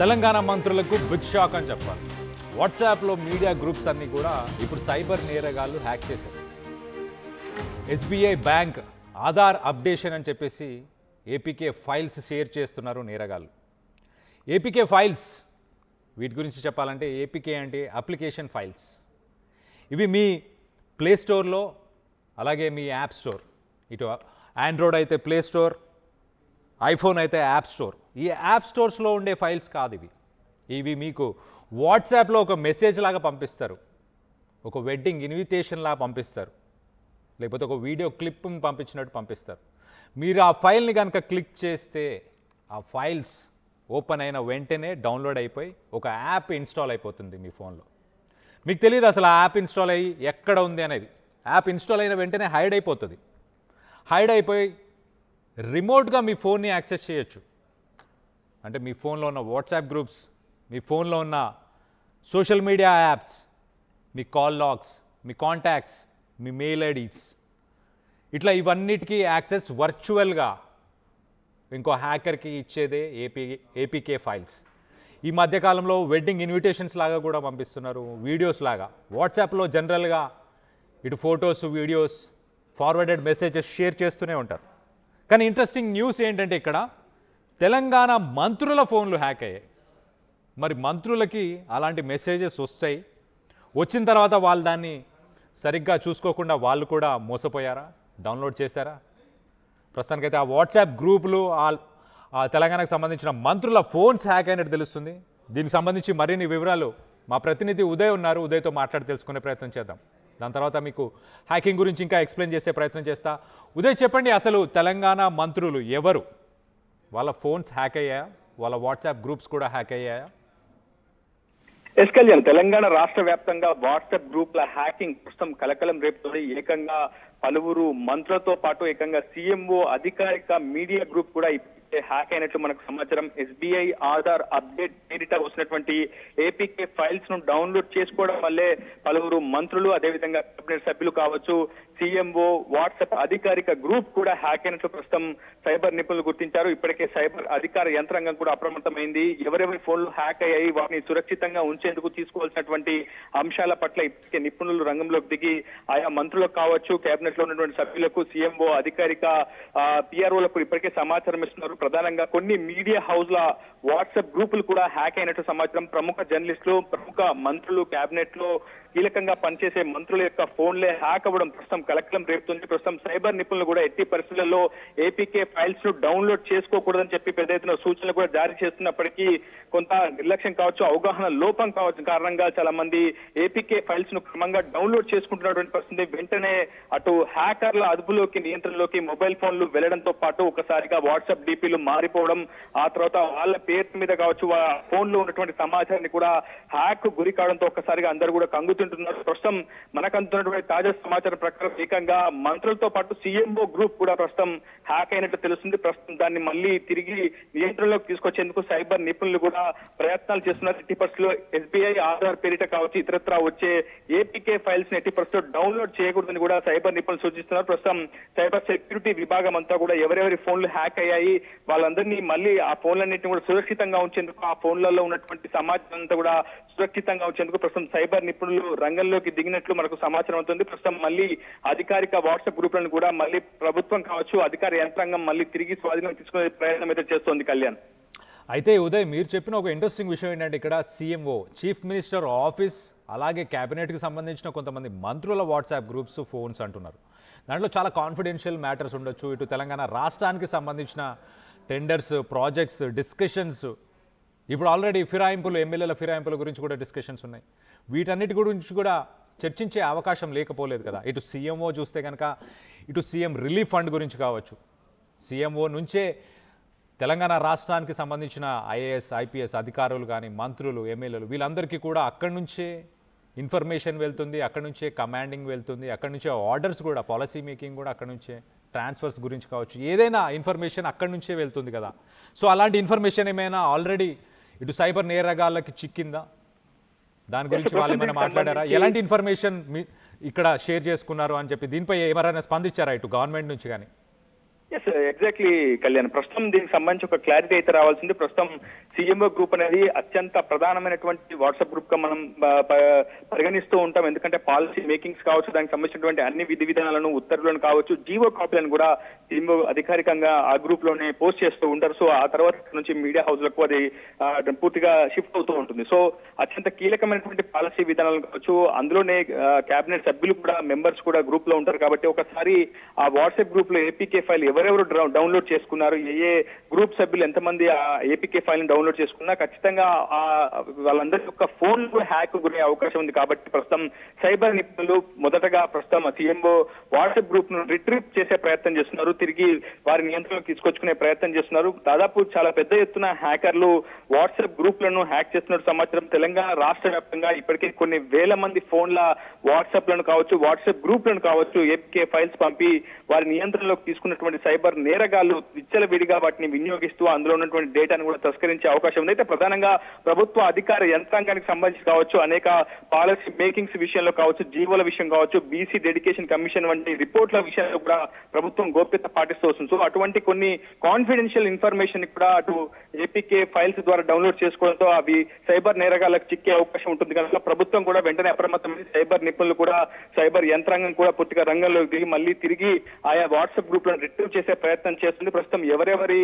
తెలంగాణ మంత్రులకు big shock అని చెప్పాలి. వాట్సాప్లో మీడియా గ్రూప్స్ అన్నీ కూడా ఇప్పుడు సైబర్ నేరగాళ్ళు హ్యాక్ చేశారు. ఎస్బీఐ బ్యాంక్ ఆధార్ అప్డేషన్ అని చెప్పేసి ఏపీకే ఫైల్స్ షేర్ చేస్తున్నారు నేరగాళ్ళు. ఏపీకే ఫైల్స్ వీటి గురించి చెప్పాలంటే ఏపీకే అంటే అప్లికేషన్ ఫైల్స్. ఇవి మీ ప్లే స్టోర్లో అలాగే మీ యాప్ స్టోర్, ఇటు ఆండ్రాయిడ్ అయితే ప్లే స్టోర్, ఐఫోన్ అయితే యాప్ స్టోర్, ఈ యాప్ స్టోర్స్లో ఉండే ఫైల్స్ కాదు ఇవి. ఇవి మీకు వాట్సాప్లో ఒక మెసేజ్ లాగా పంపిస్తారు, ఒక వెడ్డింగ్ ఇన్విటేషన్ లాగా పంపిస్తారు, లేకపోతే ఒక వీడియో క్లిప్ పంపించినట్టు పంపిస్తారు. మీరు ఆ ఫైల్ని కనుక క్లిక్ చేస్తే ఆ ఫైల్స్ ఓపెన్ అయిన వెంటనే డౌన్లోడ్ అయిపోయి ఒక యాప్ ఇన్స్టాల్ అయిపోతుంది మీ ఫోన్లో. మీకు తెలియదు అసలు ఆ యాప్ ఇన్స్టాల్ అయ్యి ఎక్కడ ఉంది అనేది. యాప్ ఇన్స్టాల్ అయిన వెంటనే హైడ్ అయిపోతుంది. హైడ్ అయిపోయి రిమోట్గా మీ ఫోన్ని యాక్సెస్ చేయొచ్చు. అంటే మీ ఫోన్లో ఉన్న వాట్సాప్ గ్రూప్స్, మీ ఫోన్లో ఉన్న సోషల్ మీడియా యాప్స్, మీ కాల్ లాగ్స్, మీ కాంటాక్ట్స్, మీ మెయిల్ ఐడీస్, ఇట్లా ఇవన్నిటికీ యాక్సెస్ వర్చువల్గా ఇంకో హ్యాకర్కి ఇచ్చేదే ఏపీకే ఫైల్స్. ఈ మధ్యకాలంలో వెడ్డింగ్ ఇన్విటేషన్స్ లాగా కూడా పంపిస్తున్నారు, వీడియోస్ లాగా. వాట్సాప్లో జనరల్గా ఇటు photos, videos, forwarded messages share చేస్తూనే ఉంటారు. కానీ ఇంట్రెస్టింగ్ న్యూస్ ఏంటంటే ఇక్కడ తెలంగాణ మంత్రుల ఫోన్లు హ్యాక్ అయ్యాయి. మరి మంత్రులకి అలాంటి మెసేజెస్ వస్తాయి, వచ్చిన తర్వాత వాళ్ళు దాన్ని సరిగ్గా చూసుకోకుండా వాళ్ళు కూడా మోసపోయారా, డౌన్లోడ్ చేశారా? ప్రస్తుతానికైతే ఆ వాట్సాప్ గ్రూపులు ఆ తెలంగాణకు సంబంధించిన మంత్రుల ఫోన్స్ హ్యాక్ అయినట్టు తెలుస్తుంది. దీనికి సంబంధించి మరిన్ని వివరాలు మా ప్రతినిధి ఉదయ్ ఉన్నారు, ఉదయ్తో మాట్లాడి తెలుసుకునే ప్రయత్నం చేద్దాం. దాని తర్వాత మీకు హ్యాకింగ్ గురించి ఇంకా ఎక్స్ప్లెయిన్ చేసే ప్రయత్నం చేస్తా. ఉదయ్ చెప్పండి, అసలు తెలంగాణ మంత్రులు ఎవరు? వాళ్ళ ఫోన్స్ హ్యాక్ అయ్యాయా? వాళ్ళ వాట్సాప్ గ్రూప్స్ కూడా హ్యాక్ అయ్యాయా? ఎస్ కళ్యాణ్, తెలంగాణ రాష్ట్ర వ్యాప్తంగా వాట్సాప్ గ్రూప్ల హ్యాకింగ్ ప్రస్తుతం కలకలం రేపుతుంది. ఏకంగా పలువురు మంత్రులతో పాటు ఏకంగా సీఎంఓ అధికారిక మీడియా గ్రూప్ కూడా హ్యాక్ అయినట్లు మనకు సమాచారం. ఎస్బీఐ ఆధార్ అప్డేట్ పేరిట వస్తున్నటువంటి ఏపీకే ఫైల్స్ ను డౌన్లోడ్ చేసుకోవడం వల్లే పలువురు మంత్రులు, అదేవిధంగా కేబినెట్ సభ్యులు కావచ్చు, సీఎంఓ వాట్సాప్ అధికారిక గ్రూప్ కూడా హ్యాక్ అయినట్లు ప్రస్తుతం సైబర్ నిపుణులు గుర్తించారు. ఇప్పటికే సైబర్ అధికార యంత్రాంగం కూడా అప్రమత్తమైంది. ఎవరెవరి ఫోన్లు హ్యాక్ అయ్యాయి, వాటిని సురక్షితంగా ఉంచేందుకు తీసుకోవాల్సినటువంటి అంశాల పట్ల ఇప్పటికే నిపుణులు రంగంలోకి దిగి ఆయా మంత్రులకు కావచ్చు, కేబినెట్ లో ఉన్నటువంటి సభ్యులకు, సీఎంఓ అధికారిక పిఆర్ఓలకు ఇప్పటికే సమాచారం ఇస్తున్నారు. ప్రధానంగా కొన్ని మీడియా హౌస్ల వాట్సాప్ గ్రూపులు కూడా హ్యాక్ అయినట్టు సమాచారం. ప్రముఖ జర్నలిస్టులు, ప్రముఖ మంత్రులు, కేబినెట్ లో కీలకంగా పనిచేసే మంత్రుల యొక్క ఫోన్లే హ్యాక్ అవ్వడం ప్రస్తుతం కలకలం రేపుతుంది. ప్రస్తుతం సైబర్ నిపుణులు కూడా ఎట్టి పరిస్థితుల్లో ఏపీకే ఫైల్స్ ను డౌన్లోడ్ చేసుకోకూడదని చెప్పి పెద్ద ఎత్తున సూచనలు కూడా జారీ చేస్తున్నప్పటికీ కొంత నిర్లక్ష్యం కావచ్చు, అవగాహన లోపం కావచ్చు కారణంగా చాలా మంది ఏపీకే ఫైల్స్ ను క్రమంగా డౌన్లోడ్ చేసుకుంటున్నటువంటి పరిస్థితి. వెంటనే అటు హ్యాకర్ల అదుపులోకి, నియంత్రణలోకి మొబైల్ ఫోన్లు వెళ్లడంతో పాటు ఒకసారిగా వాట్సాప్ డీపీలు మారిపోవడం, ఆ తర్వాత వాళ్ళ పేరు మీద కావచ్చు ఫోన్ లో ఉన్నటువంటి సమాచారాన్ని కూడా హ్యాక్ గురి కావడంతో ఒక్కసారిగా అందరూ కూడా కంగుతుంటున్నారు. ప్రస్తుతం మనకు అందుతున్నటువంటి తాజా సమాచారం ప్రకారం ఏకంగా మంత్రులతో పాటు సీఎంఓ గ్రూప్ కూడా ప్రస్తుతం హ్యాక్ అయినట్టు తెలుస్తుంది. ప్రస్తుతం దాన్ని మళ్ళీ తిరిగి నియంత్రణలోకి తీసుకొచ్చేందుకు సైబర్ నిపుణులు కూడా ప్రయత్నాలు చేస్తున్నారు. ఎట్టి పరిస్థితుల్లో ఎస్బీఐ ఆధార్ పేరిట కావచ్చు, ఇతరత్రా వచ్చే ఏపీకే ఫైల్స్ ని ఎట్టి పరిస్థితుల్లో డౌన్లోడ్ చేయకూడదని కూడా సైబర్ నిపుణులు సూచిస్తున్నారు. ప్రస్తుతం సైబర్ సెక్యూరిటీ విభాగం అంతా కూడా ఎవరెవరి ఫోన్లు హ్యాక్ అయ్యాయి, వాళ్ళందరినీ మళ్ళీ ఆ ఫోన్లన్నింటినీ కూడా సురక్షితంగా ఉంచేందుకు, ఆ ఫోన్లలో ఉన్నటువంటి సమాచారం అంతా కూడా సురక్షితంగా ఉంచేందుకు ప్రస్తుతం సైబర్ నిపుణులు రంగంలోకి దిగినట్లు మనకు సమాచారం అవుతుంది. ప్రస్తుతం మళ్ళీ అధికారిక వాట్సాప్ గ్రూపులను కూడా మళ్ళీ ప్రభుత్వం కావచ్చు, అధికార యంత్రాంగం మళ్ళీ తిరిగి స్వాధీనం తీసుకునే ప్రయత్నం అయితే చేస్తోంది. కళ్యాణ్, అయితే ఉదయ్ మీరు చెప్పిన ఒక ఇంట్రెస్టింగ్ విషయం ఏంటంటే ఇక్కడ సీఎంఓ, చీఫ్ మినిస్టర్ ఆఫీస్, అలాగే క్యాబినెట్కి సంబంధించిన కొంతమంది మంత్రుల వాట్సాప్ గ్రూప్స్ ఫోన్స్ అంటున్నారు. దాంట్లో చాలా కాన్ఫిడెన్షియల్ మ్యాటర్స్ ఉండొచ్చు. ఇటు తెలంగాణ రాష్ట్రానికి సంబంధించిన టెండర్స్, ప్రాజెక్ట్స్, డిస్కషన్స్, ఇప్పుడు ఆల్రెడీ ఫిరాయింపులు, ఎమ్మెల్యేల ఫిరాయింపుల గురించి కూడా డిస్కషన్స్ ఉన్నాయి. వీటన్నిటి గురించి కూడా చర్చించే అవకాశం లేకపోలేదు కదా. ఇటు సీఎంఓ చూస్తే కనుక ఇటు సీఎం రిలీఫ్ ఫండ్ గురించి కావచ్చు, సీఎంఓ నుంచే తెలంగాణ రాష్ట్రానికి సంబంధించిన ఐఏఎస్, ఐపీఎస్ అధికారులు కానీ, మంత్రులు, ఎమ్మెల్యేలు వీళ్ళందరికీ కూడా అక్కడి నుంచే ఇన్ఫర్మేషన్ వెళ్తుంది, అక్కడి నుంచే కమాండింగ్ వెళ్తుంది, అక్కడి నుంచే ఆర్డర్స్ కూడా, పాలసీ మేకింగ్ కూడా అక్కడి నుంచే, ట్రాన్స్ఫర్స్ గురించి కావచ్చు, ఏదైనా ఇన్ఫర్మేషన్ అక్కడి నుంచే వెళ్తుంది కదా. సో అలాంటి ఇన్ఫర్మేషన్ ఏమైనా ఆల్రెడీ ఇటు సైబర్ నేరగాళ్ళకి చిక్కిందా? దాని గురించి వాళ్ళు ఏమైనా మాట్లాడారా? ఎలాంటి ఇన్ఫర్మేషన్ ఇక్కడ షేర్ చేసుకున్నారు అని చెప్పి దీనిపై ఎవరైనా స్పందించారా ఇటు గవర్నమెంట్ నుంచి కానీ? ఎగ్జాక్ట్లీ కళ్యాణ్, ప్రస్తుతం దీనికి సంబంధించి ఒక క్లారిటీ అయితే రావాల్సింది. ప్రస్తుతం CMO గ్రూప్ అనేది అత్యంత ప్రధానమైనటువంటి వాట్సాప్ గ్రూప్ గా మనం పరిగణిస్తూ ఉంటాం. ఎందుకంటే పాలసీ మేకింగ్స్ కావచ్చు, దానికి సంబంధించినటువంటి అన్ని విధి విధానాలను, ఉత్తర్వులను కావచ్చు, జీవో కాపీలను కూడా CMO అధికారికంగా ఆ గ్రూప్ లోనే పోస్ట్ చేస్తూ ఉంటారు. సో ఆ తర్వాత నుంచి మీడియా హౌస్లకు అది పూర్తిగా షిఫ్ట్ అవుతూ ఉంటుంది. సో అత్యంత కీలకమైనటువంటి పాలసీ విధానాలు కావచ్చు, అందులోనే కేబినెట్ సభ్యులు కూడా, మెంబర్స్ కూడా గ్రూప్ లో ఉంటారు. కాబట్టి ఒకసారి ఆ వాట్సాప్ గ్రూప్ లో ఏపీకే ఫైల్ ఎవరెవరు డౌన్లోడ్ చేసుకున్నారు, ఏ గ్రూప్ సభ్యులు ఎంతమంది ఆ ఏపీకే ఫైల్ ని డౌన్లోడ్ చేసుకున్నా ఖచ్చితంగా వాళ్ళందరి యొక్క ఫోన్ హ్యాక్ గురే అవకాశం ఉంది. కాబట్టి ప్రస్తుతం సైబర్ నిపుణులు మొదటగా ప్రస్తుతం CMO వాట్సాప్ గ్రూప్ ను రిట్రీవ్ చేసే ప్రయత్నం చేస్తున్నారు, తిరిగి వారి నియంత్రణలోకి తీసుకొచ్చుకునే ప్రయత్నం చేస్తున్నారు. దాదాపు చాలా పెద్ద ఎత్తున హ్యాకర్లు వాట్సాప్ గ్రూప్లను హ్యాక్ చేస్తున్నట్టు సమాచారం. తెలంగాణ రాష్ట్ర వ్యాప్తంగా ఇప్పటికే కొన్ని వేల మంది ఫోన్ల వాట్సాప్ లను కావచ్చు, వాట్సాప్ గ్రూప్లను కావచ్చు ఏపీకే ఫైల్స్ పంపి వారి నియంత్రణలోకి తీసుకున్నటువంటి సైబర్ నేరగాళ్లు విచ్చలవిడిగా వాటిని వినియోగిస్తూ అందులో ఉన్నటువంటి డేటాను కూడా తస్కరించే అవకాశం ఉంది. అయితే ప్రధానంగా ప్రభుత్వ అధికార యంత్రాంగానికి సంబంధించి కావచ్చు, అనేక పాలసీ మేకింగ్స్ విషయంలో కావచ్చు, జీవోల విషయం కావచ్చు, బీసీ డెడికేషన్ కమిషన్ వంటి రిపోర్ట్ల విషయంలో కూడా ప్రభుత్వం గోప్యత పాటిస్తూ వస్తుంది. సో అటువంటి కొన్ని కాన్ఫిడెన్షియల్ ఇన్ఫర్మేషన్ కూడా అటు ఏపీకే ఫైల్స్ ద్వారా డౌన్లోడ్ చేసుకోవడంతో అవి సైబర్ నేరగాళ్లకు చిక్కే అవకాశం ఉంటుంది. కనుక ప్రభుత్వం కూడా వెంటనే అప్రమత్తమైన సైబర్ నిపుణులు కూడా, సైబర్ యంత్రాంగం కూడా పూర్తిగా రంగంలోకి దిగి మళ్ళీ తిరిగి ఆయా వాట్సాప్ గ్రూప్ లను రిట్రీవ్ చేసే ప్రయత్నం చేస్తుంది. ప్రస్తుతం ఎవరెవరి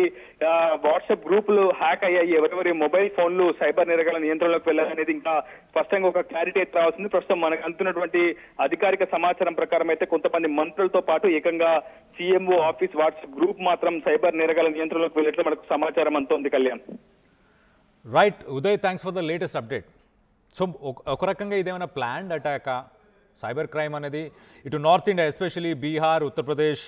వాట్సాప్ గ్రూపులు హ్యాక్ అయ్యాయి, ఎవరెవరి మొబైల్ ఫోన్లు సైబర్ నేరగాళ్ల నియంత్రణలోకి వెళ్ళాలనేది ఇంకా స్పష్టంగా ఒక క్లారిటీ అయితే రావాల్సింది. ప్రస్తుతం మనకు అందుతున్నటువంటి అధికారిక సమాచారం ప్రకారం అయితే కొంతమంది మంత్రులతో పాటు ఏకంగా CMO ఆఫీస్ వాట్సాప్ గ్రూప్ మాత్రం సైబర్ నేరగాళ్ల నియంత్రణలోకి వెళ్ళినట్లు మనకు సమాచారం అంతోంది. Kalyan. Right Uday, thanks for the latest update. So ఒక రకంగా ఇదేమైనా ప్లాన్డ్ అటాకా? సైబర్ క్రైమ్ అనేది ఇటు north India, especially Bihar, Uttar Pradesh,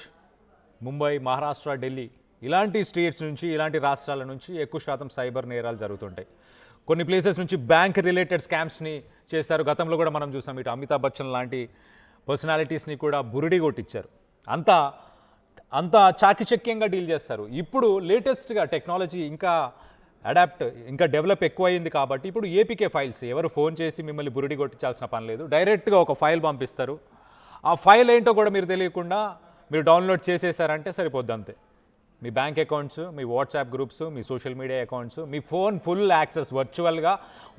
Mumbai, Maharashtra, Delhi ఇలాంటి స్టేట్స్ నుంచి, ఇలాంటి రాష్ట్రాల నుంచి ఎక్కువ శాతం సైబర్ నేరాలు జరుగుతుంటాయి. కొన్ని ప్లేసెస్ నుంచి బ్యాంక్ రిలేటెడ్ స్కామ్స్ని చేస్తారు. గతంలో కూడా మనం చూసాం, ఇటు అమితాబ్ బచ్చన్ లాంటి పర్సనాలిటీస్ని కూడా బురిడి కొట్టించారు. అంత చాకచక్యంగా డీల్ చేస్తారు. ఇప్పుడు లేటెస్ట్గా టెక్నాలజీ ఇంకా ఇంకా డెవలప్ ఎక్కువైంది కాబట్టి ఇప్పుడు ఏపీకే ఫైల్స్ ఎవరు ఫోన్ చేసి మిమ్మల్ని బురిడి కొట్టించాల్సిన పని లేదు. డైరెక్ట్గా ఒక ఫైల్ పంపిస్తారు. ఆ ఫైల్ ఏంటో కూడా మీరు తెలియకుండా మీరు డౌన్లోడ్ చేసేసారంటే సరిపోద్ది అంతే. మీ బ్యాంక్ అకౌంట్స్, మీ వాట్సాప్ గ్రూప్స్, మీ సోషల్ మీడియా అకౌంట్స్, మీ ఫోన్ ఫుల్ యాక్సెస్ వర్చువల్గా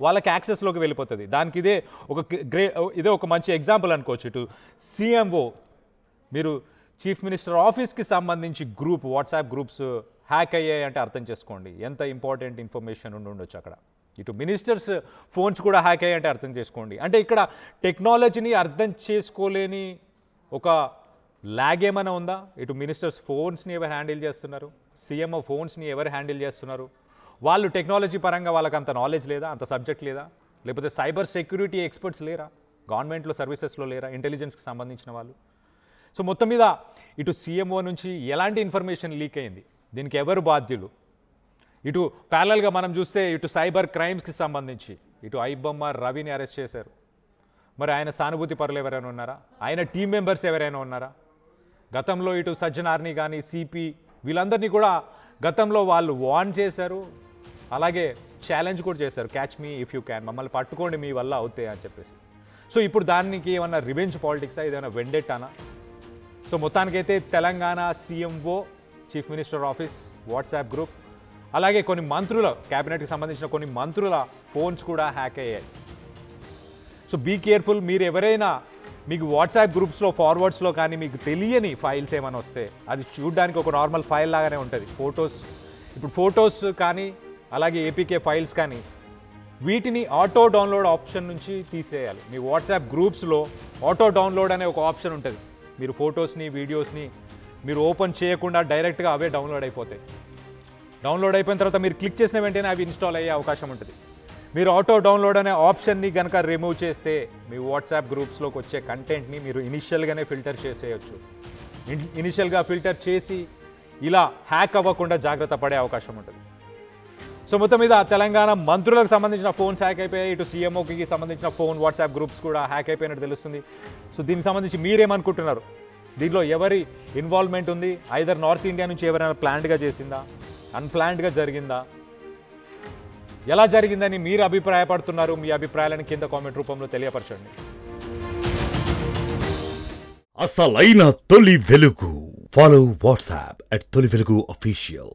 వాళ్ళకి యాక్సెస్లోకి వెళ్ళిపోతుంది. దానికి ఇదే ఒక మంచి ఎగ్జాంపుల్ అనుకోవచ్చు. ఇటు CMO, మీరు చీఫ్ మినిస్టర్ ఆఫీస్కి సంబంధించి గ్రూప్, వాట్సాప్ గ్రూప్స్ హ్యాక్ అయ్యాయి అంటే అర్థం చేసుకోండి ఎంత ఇంపార్టెంట్ ఇన్ఫర్మేషన్ ఉండొచ్చు అక్కడ. ఇటు మినిస్టర్స్ ఫోన్స్ కూడా హ్యాక్ అయ్యాయి అంటే అర్థం చేసుకోండి. అంటే ఇక్కడ టెక్నాలజీని అర్థం చేసుకోలేని ఒక ల్యాగ్ ఏమైనా ఉందా? ఇటు మినిస్టర్స్ ఫోన్స్ని ఎవరు హ్యాండిల్ చేస్తున్నారు, CMO ఫోన్స్ని ఎవరు హ్యాండిల్ చేస్తున్నారు, వాళ్ళు టెక్నాలజీ పరంగా వాళ్ళకి అంత నాలెడ్జ్ లేదా, అంత సబ్జెక్ట్ లేదా, లేకపోతే సైబర్ సెక్యూరిటీ ఎక్స్పర్ట్స్ లేరా, గవర్నమెంట్లో సర్వీసెస్లో లేరా, ఇంటెలిజెన్స్కి సంబంధించిన వాళ్ళు. సో మొత్తం మీద ఇటు CMO నుంచి ఎలాంటి ఇన్ఫర్మేషన్ లీక్ అయింది, దీనికి ఎవరు బాధ్యులు? ఇటు ప్యారలల్గా మనం చూస్తే ఇటు సైబర్ క్రైమ్స్కి సంబంధించి ఇటు ఐబొమ్మ రవిని అరెస్ట్ చేశారు. మరి ఆయన సానుభూతి పరులు ఎవరైనా ఉన్నారా? ఆయన టీం మెంబర్స్ ఎవరైనా ఉన్నారా? గతంలో ఇటు సజ్జనార్ని కానీ సిపి వీళ్ళందరినీ కూడా గతంలో వాళ్ళు వార్న్ చేశారు, అలాగే ఛాలెంజ్ కూడా చేశారు, catch me if you can, మమ్మల్ని పట్టుకోండి మీ వల్ల అవుతాయి అని చెప్పేసి. సో ఇప్పుడు దానికి ఏమన్నా రివెంజ్ పాలిటిక్సా, ఏదైనా వెండెట్టానా? సో మొత్తానికైతే Telangana CMO, chief minister office, WhatsApp group, అలాగే కొన్ని మంత్రుల, క్యాబినెట్కి సంబంధించిన కొన్ని మంత్రుల ఫోన్స్ కూడా హ్యాక్ అయ్యాయి. So be careful. మీరు ఎవరైనా మీకు వాట్సాప్ గ్రూప్స్లో ఫార్వర్డ్స్లో కానీ మీకు తెలియని ఫైల్స్ ఏమైనా వస్తే అది చూడడానికి ఒక నార్మల్ ఫైల్ లాగానే ఉంటుంది. ఇప్పుడు ఫొటోస్ కానీ అలాగే ఏపీకే ఫైల్స్ కానీ వీటిని ఆటో డౌన్లోడ్ ఆప్షన్ నుంచి తీసేయాలి. మీ వాట్సాప్ గ్రూప్స్లో ఆటో డౌన్లోడ్ అనే ఒక ఆప్షన్ ఉంటుంది. మీరు ఫొటోస్ని, వీడియోస్ని మీరు ఓపెన్ చేయకుండా డైరెక్ట్గా అవే డౌన్లోడ్ అయిపోతాయి. డౌన్లోడ్ అయిపోయిన తర్వాత మీరు క్లిక్ చేసిన వెంటనే అవి ఇన్స్టాల్ అయ్యే అవకాశం ఉంటుంది. మీరు ఆటో డౌన్లోడ్ అనే ఆప్షన్ని కనుక రిమూవ్ చేస్తే మీ వాట్సాప్ గ్రూప్స్లోకి వచ్చే కంటెంట్ని మీరు ఇనిషియల్గానే ఫిల్టర్ చేసేయచ్చు. ఇనిషియల్గా ఫిల్టర్ చేసి ఇలా హ్యాక్ అవ్వకుండా జాగ్రత్త పడే అవకాశం ఉంటుంది. సో మొత్తం మీద తెలంగాణ మంత్రులకు సంబంధించిన ఫోన్స్ హ్యాక్ అయిపోయాయి. ఇటు CMOకి సంబంధించిన ఫోన్, వాట్సాప్ గ్రూప్స్ కూడా హ్యాక్ అయిపోయినట్టు తెలుస్తుంది. సో దీనికి సంబంధించి మీరేమనుకుంటున్నారు? దీంట్లో ఎవరి ఇన్వాల్వ్మెంట్ ఉంది? ఐదర్ నార్త్ ఇండియా నుంచి ఎవరైనా ప్లాన్డ్గా చేసిందా, అన్ప్లాన్డ్గా జరిగిందా, ఎలా జరిగిందని మీరు అభిప్రాయపడుతున్నారు? మీ అభిప్రాయాలను కింద కామెంట్ రూపంలో తెలియపరచండి. అసలైన తొలి వెలుగు. ఫాలో వాట్సాప్ @తొలి వెలుగు official.